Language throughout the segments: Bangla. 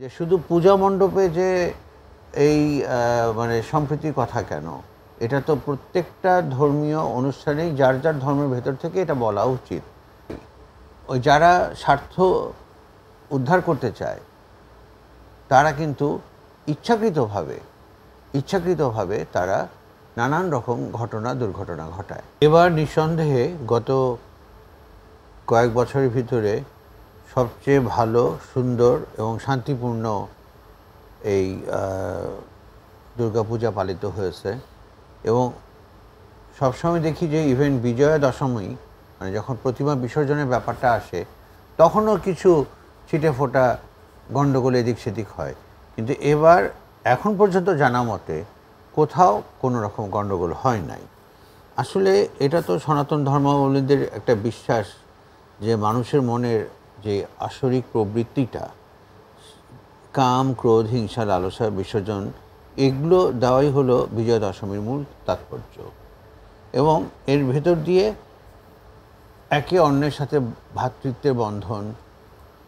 যে শুধু পূজা মণ্ডপে যে এই মানে সম্প্রীতির কথা কেন, এটা তো প্রত্যেকটা ধর্মীয় অনুষ্ঠানেই যার যার ধর্মের ভেতর থেকে এটা বলা উচিত। ওই যারা স্বার্থ উদ্ধার করতে চায় তারা কিন্তু ইচ্ছাকৃতভাবে তারা নানান রকম দুর্ঘটনা ঘটায়। এবার নিঃসন্দেহে গত কয়েক বছরের ভিতরে সবচেয়ে ভালো, সুন্দর এবং শান্তিপূর্ণ এই দুর্গাপূজা পালিত হয়েছে। এবং সবসময় দেখি যে ইভেন বিজয়া দশমী মানে যখন প্রতিমা বিসর্জনের ব্যাপারটা আসে তখনও কিছু ছিটে ফোটা গণ্ডগোল এদিক সেদিক হয়, কিন্তু এবার এখন পর্যন্ত জানা মতে কোথাও কোনো রকম গণ্ডগোল হয় নাই। আসলে এটা তো সনাতন ধর্মাবলম্বীদের একটা বিশ্বাস যে মানুষের মনের যে আসরিক প্রবৃত্তিটা, কাম, ক্রোধ, হিংসা, লালসা, বিসর্জন, এগুলো দেওয়াই হলো বিজয়া দশমীর মূল তাৎপর্য। এবং এর ভেতর দিয়ে একে অন্যের সাথে ভ্রাতৃত্বের বন্ধন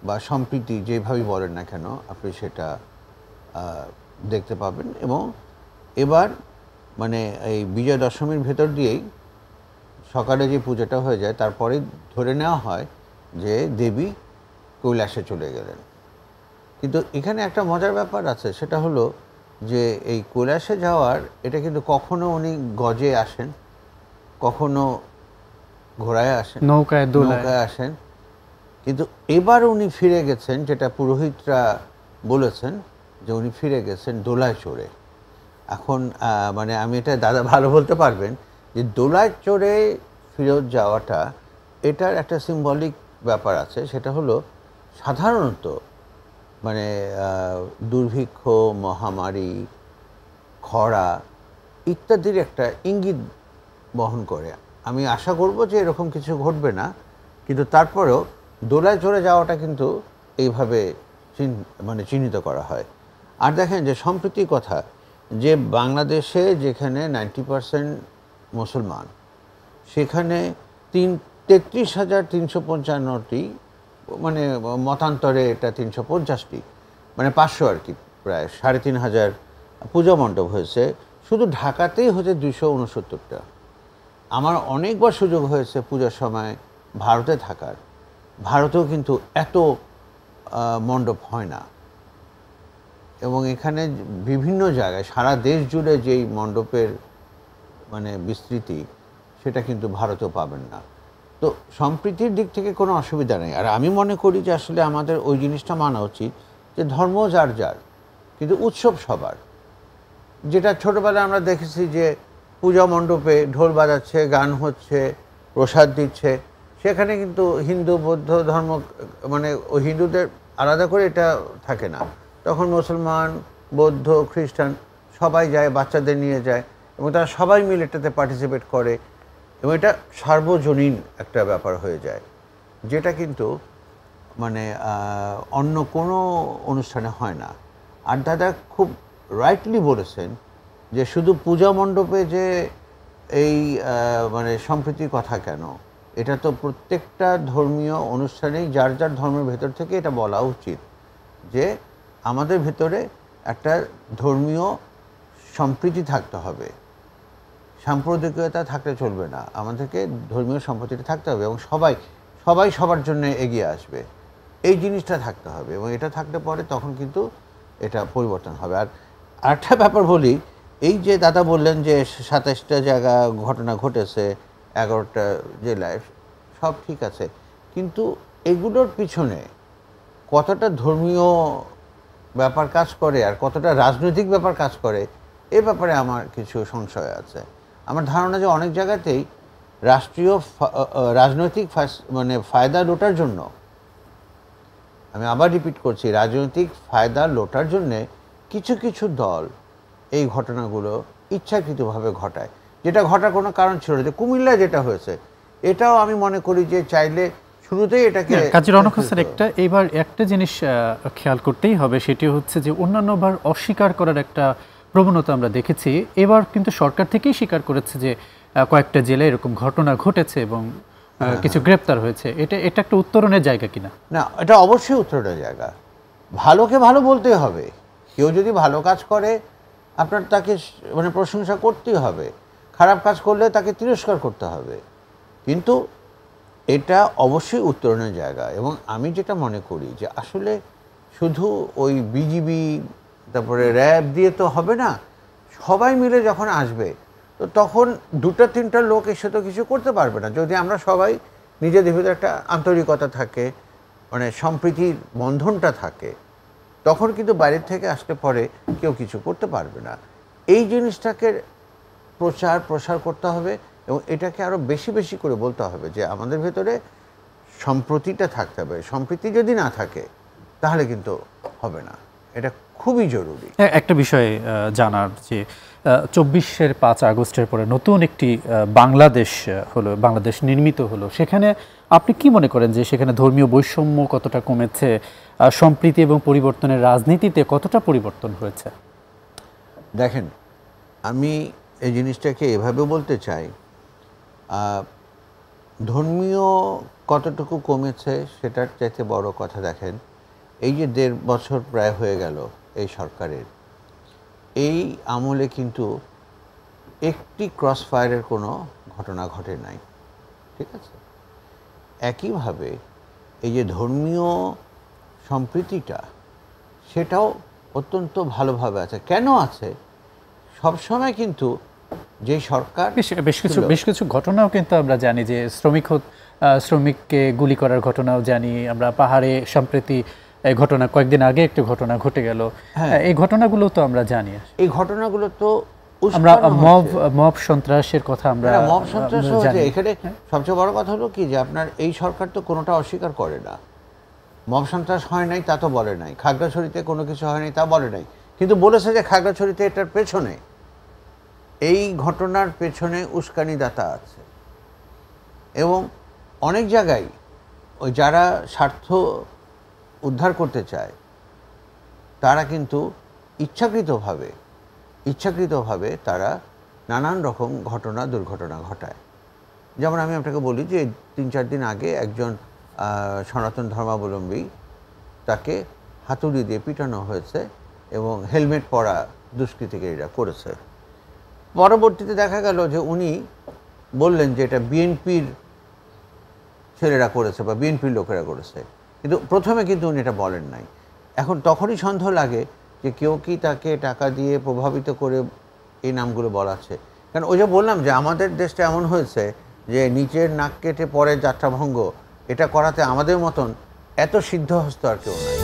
বা সম্প্রীতি যেভাবেই বলেন না কেন আপনি সেটা দেখতে পাবেন। এবং এবার মানে এই বিজয়া দশমীর ভেতর দিয়েই সকালে যে পূজাটা হয়ে যায় তারপরেই ধরে নেওয়া হয় যে দেবী কৈলাসে চলে গেলেন। কিন্তু এখানে একটা মজার ব্যাপার আছে, সেটা হলো যে এই কৈলাসে যাওয়ার এটা কিন্তু কখনো উনি গজে আসেন, কখনো ঘোড়ায় আসেন, নৌকায় আসেন, কিন্তু এবার উনি ফিরে গেছেন, যেটা পুরোহিতরা বলেছেন যে উনি ফিরে গেছেন দোলায় চড়ে। এখন মানে আমি এটা দাদা ভালো বলতে পারবেন যে দোলায় চড়ে ফেরত যাওয়াটা এটার একটা সিম্বলিক ব্যাপার আছে। সেটা হলো সাধারণত মানে দুর্ভিক্ষ, মহামারী, খরা ইত্যাদির একটা ইঙ্গিত বহন করে। আমি আশা করব যে এরকম কিছু ঘটবে না, কিন্তু তারপরেও দোলায় চড়ে যাওয়াটা কিন্তু এইভাবে মানে চিহ্নিত করা হয়। আর দেখেন যে সম্প্রীতির কথা, যে বাংলাদেশে যেখানে 90% মুসলমান, সেখানে 33,355টি মানে মতান্তরে এটা 350টি মানে 500 আর কি, প্রায় 3,500 পূজা মণ্ডপ হয়েছে। শুধু ঢাকাতেই হচ্ছে 269টা। আমার অনেকবার সুযোগ হয়েছে পূজার সময় ভারতে থাকার। ভারতেও কিন্তু এত মণ্ডপ হয় না। এবং এখানে বিভিন্ন জায়গায় সারা দেশ জুড়ে যেই মণ্ডপের মানে বিস্তৃতি, সেটা কিন্তু ভারতেও পাবেন না। তো সম্প্রীতির দিক থেকে কোনো অসুবিধা নেই। আর আমি মনে করি যে আসলে আমাদের ওই জিনিসটা মানা উচিত যে ধর্ম যার যার, কিন্তু উৎসব সবার। যেটা ছোটোবেলায় আমরা দেখেছি যে পূজা মণ্ডপে ঢোল বাজাচ্ছে, গান হচ্ছে, প্রসাদ দিচ্ছে, সেখানে কিন্তু হিন্দু, বৌদ্ধ ধর্ম মানে ওই হিন্দুদের আলাদা করে এটা থাকে না। তখন মুসলমান, বৌদ্ধ, খ্রিস্টান সবাই যায়, বাচ্চাদের নিয়ে যায়, এবং তারা সবাই মিলে এটাতে পার্টিসিপেট করে, এবং এটা সার্বজনীন একটা ব্যাপার হয়ে যায়, যেটা কিন্তু মানে অন্য কোনো অনুষ্ঠানে হয় না। আর দাদা খুব রাইটলি বলেছেন যে শুধু পূজা মণ্ডপে যে এই মানে সম্প্রীতির কথা কেন, এটা তো প্রত্যেকটা ধর্মীয় অনুষ্ঠানেই যার যার ধর্মের ভেতর থেকে এটা বলা উচিত যে আমাদের ভেতরে একটা ধর্মীয় সম্প্রীতি থাকতে হবে, সাম্প্রদায়িকতা থাকলে চলবে না, আমাদেরকে ধর্মীয় সম্প্রীতি থাকতে হবে, এবং সবাই সবার জন্য এগিয়ে আসবে, এই জিনিসটা থাকতে হবে। এবং এটা থাকলে পরে তখন কিন্তু এটা পরিবর্তন হবে। আর আরেকটা ব্যাপার বলি, এই যে দাদা বললেন যে 27টা জায়গা ঘটনা ঘটেছে 11টা জেলায়, সব ঠিক আছে, কিন্তু এগুলোর পিছনে কতটা ধর্মীয় ব্যাপার কাজ করে আর কতটা রাজনৈতিক ব্যাপার কাজ করে, এ ব্যাপারে আমার কিছু সংশয় আছে। আমার ধারণা যে অনেক জায়গাতেই রাজনৈতিক মানে ফায়দা লোটার জন্য, আমি আবার রিপিট করছি, রাজনৈতিক ফায়দা লোটার জন্যে কিছু কিছু দল এই ঘটনাগুলো ইচ্ছাকৃতভাবে ঘটায়, যেটা ঘটার কোনো কারণ ছিল না। যে কুমিল্লায় যেটা হয়েছে, এটাও আমি মনে করি যে চাইলে শুরুতেই এটাকে কাজী রওনক হোসেন এইবার একটা জিনিস খেয়াল করতেই হবে, সেটি হচ্ছে যে অন্যান্যবার অস্বীকার করার একটা প্রবণতা আমরা দেখেছি। এবার কিন্তু সরকার থেকেই স্বীকার করেছে যে কয়েকটা জেলায় এরকম ঘটনা ঘটেছে এবং কিছু গ্রেপ্তার হয়েছে। এটা একটা উত্তরণের জায়গা কিনা? না, এটা অবশ্যই উত্তরণের জায়গা। ভালোকে ভালো বলতে হবে। কেউ যদি ভালো কাজ করে আপনার তাকে মানে প্রশংসা করতেই হবে, খারাপ কাজ করলে তাকে তিরস্কার করতে হবে। কিন্তু এটা অবশ্যই উত্তরণের জায়গা। এবং আমি যেটা মনে করি যে আসলে শুধু ওই বিজিবি তারপরে র্যাব দিয়ে তো হবে না। সবাই মিলে যখন আসবে তো তখন দুটা তিনটা লোক এসে তো কিছু করতে পারবে না। যদি আমরা সবাই নিজেদের ভিতরে একটা আন্তরিকতা থাকে, মানে সম্প্রীতির বন্ধনটা থাকে, তখন কিন্তু বাইরের থেকে আসলে পরে কেউ কিছু করতে পারবে না। এই জিনিসটাকে প্রসার করতে হবে এবং এটাকে আরও বেশি বেশি করে বলতে হবে যে আমাদের ভেতরে সম্প্রীতিটা থাকতে হবে। সম্প্রীতি যদি না থাকে তাহলে কিন্তু হবে না। এটা খুবই জরুরি। একটা বিষয় জানার যে 24-এর 5 আগস্টের পরে নতুন একটি বাংলাদেশ হলো, বাংলাদেশ নির্মিত হলো, সেখানে আপনি কি মনে করেন যে সেখানে ধর্মীয় বৈষম্য কতটা কমেছে, সম্প্রীতি এবং পরিবর্তনের রাজনীতিতে কতটা পরিবর্তন হয়েছে? দেখেন, আমি এই জিনিসটাকে এভাবে বলতে চাই, ধর্মীয় কতটুকু কমেছে সেটার চাইতে বড় কথা, দেখেন এই যে 1.5 বছর প্রায় হয়ে গেল এই সরকারের, এই আমলে কিন্তু একটি ক্রস ফায়ারের কোনো ঘটনা ঘটে নাই, ঠিক আছে? একইভাবে এই যে ধর্মীয় সম্প্রীতিটা সেটাও অত্যন্ত ভালোভাবে আছে। কেন আছে? সবসময় কিন্তু যে সরকার বেশ কিছু ঘটনাও কিন্তু আমরা জানি যে শ্রমিককে গুলি করার ঘটনাও জানি আমরা। পাহাড়ে সম্প্রতি ঘটনা, কয়েকদিন আগে একটা ঘটনা ঘটে গেল, এই ঘটনাগুলো তো আমরা জানি। এই ঘটনাগুলো তো আমরা মব সন্ত্রাসের কথা আমরা মব সন্ত্রাস হচ্ছে। এখানে সবচেয়ে বড় কথা হলো কি যে আপনার এই সরকার তো কোনোটা অস্বীকার করে না। মব সন্ত্রাস হয় নাই তা তো বলে নাই, খাগড়াছড়িতে কোনো কিছু হয় নাই তা বলে নাই, কিন্তু বলেছে যে খাগড়াছড়িতে এটার পেছনে, এই ঘটনার পেছনে উস্কানিদাতা আছে। এবং অনেক জায়গায় ওই যারা স্বার্থ উদ্ধার করতে চায় তারা কিন্তু ইচ্ছাকৃতভাবে তারা নানান রকম দুর্ঘটনা ঘটায়। যেমন আমি আপনাকে বলি যে 3-4 দিন আগে একজন সনাতন ধর্মাবলম্বী, তাকে হাতুড়ি দিয়ে পিটানো হয়েছে এবং হেলমেট পরা দুষ্কৃতিকারীরা করেছে। পরবর্তীতে দেখা গেল যে উনি বললেন যে এটা বিএনপির ছেলেরা করেছে বা বিএনপির লোকেরা করেছে, কিন্তু প্রথমে কিন্তু উনি এটা বলেন নাই। এখন তখনই সন্দেহ লাগে যে কেউ কি তাকে টাকা দিয়ে প্রভাবিত করে এই নামগুলো বলাচ্ছে। কারণ ওই যে বললাম যে আমাদের দেশটা এমন হয়েছে যে নিচের নাক কেটে পরে যাত্রাভঙ্গ এটা করাতে আমাদের মতন এত সিদ্ধহস্ত আর কেউ নাই।